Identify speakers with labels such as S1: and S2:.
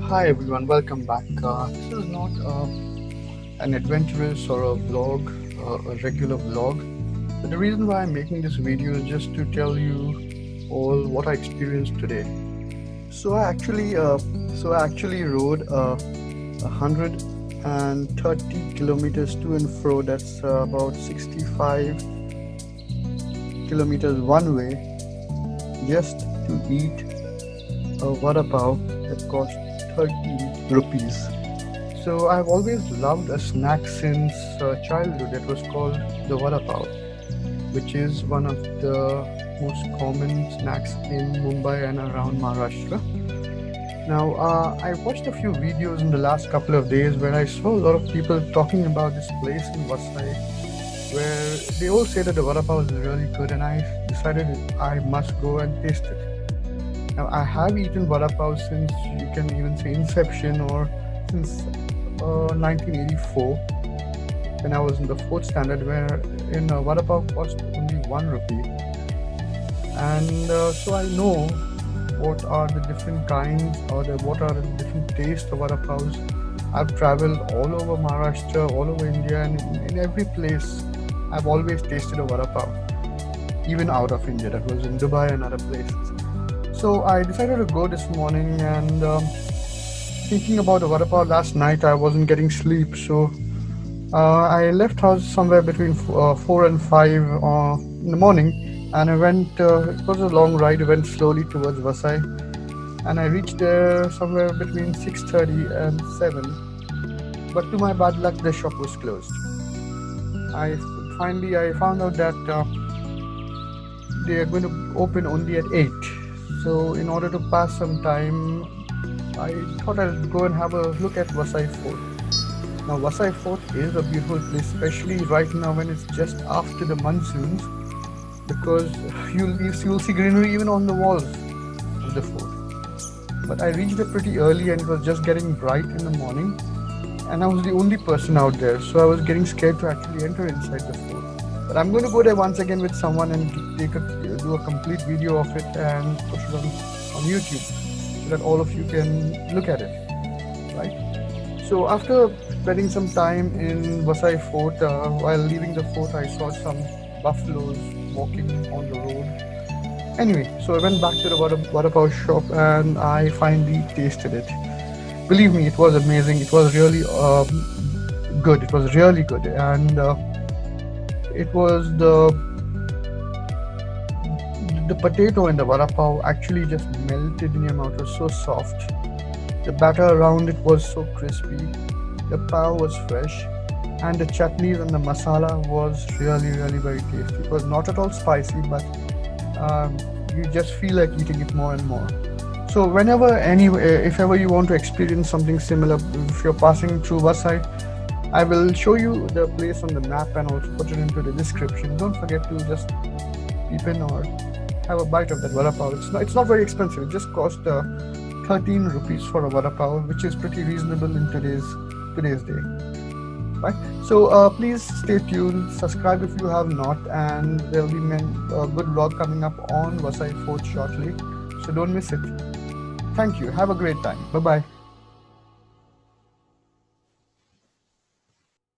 S1: Hi everyone, welcome back. This is not an adventurous or a vlog, a regular vlog. But the reason why I'm making this video is just to tell you all what I experienced today. So I actually rode 130 kilometers to and fro. That's about 65 kilometers one way, just to eat a vada pav that cost 30 rupees. So I've always loved a snack since childhood that was called the Vada Pav, which is one of the most common snacks in Mumbai and around Maharashtra. Now, I watched a few videos in the last couple of days where I saw a lot of people talking about this place in Vasai, where they all say that the Vada Pav is really good, and I decided I must go and taste it. Now, I have eaten vada pav since, you can even say, inception, or since 1984, when I was in the fourth standard, where in vada pav cost only 1 rupee. And so I know what are the different kinds, or what are the different tastes of vada pavs. I've traveled all over Maharashtra, all over India, and in every place I've always tasted a vada pav, even out of India. That was in Dubai and other places. So I decided to go this morning, and thinking about the vada pav last night, I wasn't getting sleep. So I left house somewhere between 4 and 5 in the morning, and I went, it was a long ride. I went slowly towards Vasai, and I reached there somewhere between 6:30 and 7. But to my bad luck, the shop was closed. I found out that they are going to open only at 8. So in order to pass some time, I thought I'll go and have a look at Vasai Fort. Now, Vasai Fort is a beautiful place, especially right now when it's just after the monsoons, because you'll see greenery even on the walls of the fort. But I reached it pretty early, and it was just getting bright in the morning, and I was the only person out there, so I was getting scared to actually enter inside the fort. But I'm going to go there once again with someone and do a complete video of it and put it on YouTube, so that all of you can look at it, right? So after spending some time in Vasai Fort, while leaving the fort, I saw some buffaloes walking on the road. Anyway, so I went back to the vada pav shop, and I finally tasted it. Believe me, it was amazing. It was really good. It was really good, and it was the potato in the vada pav actually just melted in your mouth. It was so soft. The batter around it was so crispy. The pav was fresh, and the chutneys and the masala was really, really very tasty. It was not at all spicy, but you just feel like eating it more and more. So if ever you want to experience something similar, if you're passing through Vasai, I will show you the place on the map and also put it into the description. Don't forget to just peep in or have a bite of that vada pav. It's not very expensive. It just cost 13 rupees for a vada pav, which is pretty reasonable in today's day. Right? So please stay tuned, subscribe if you have not, and there'll be a good vlog coming up on Vasai Fort shortly. So don't miss it. Thank you. Have a great time. Bye-bye.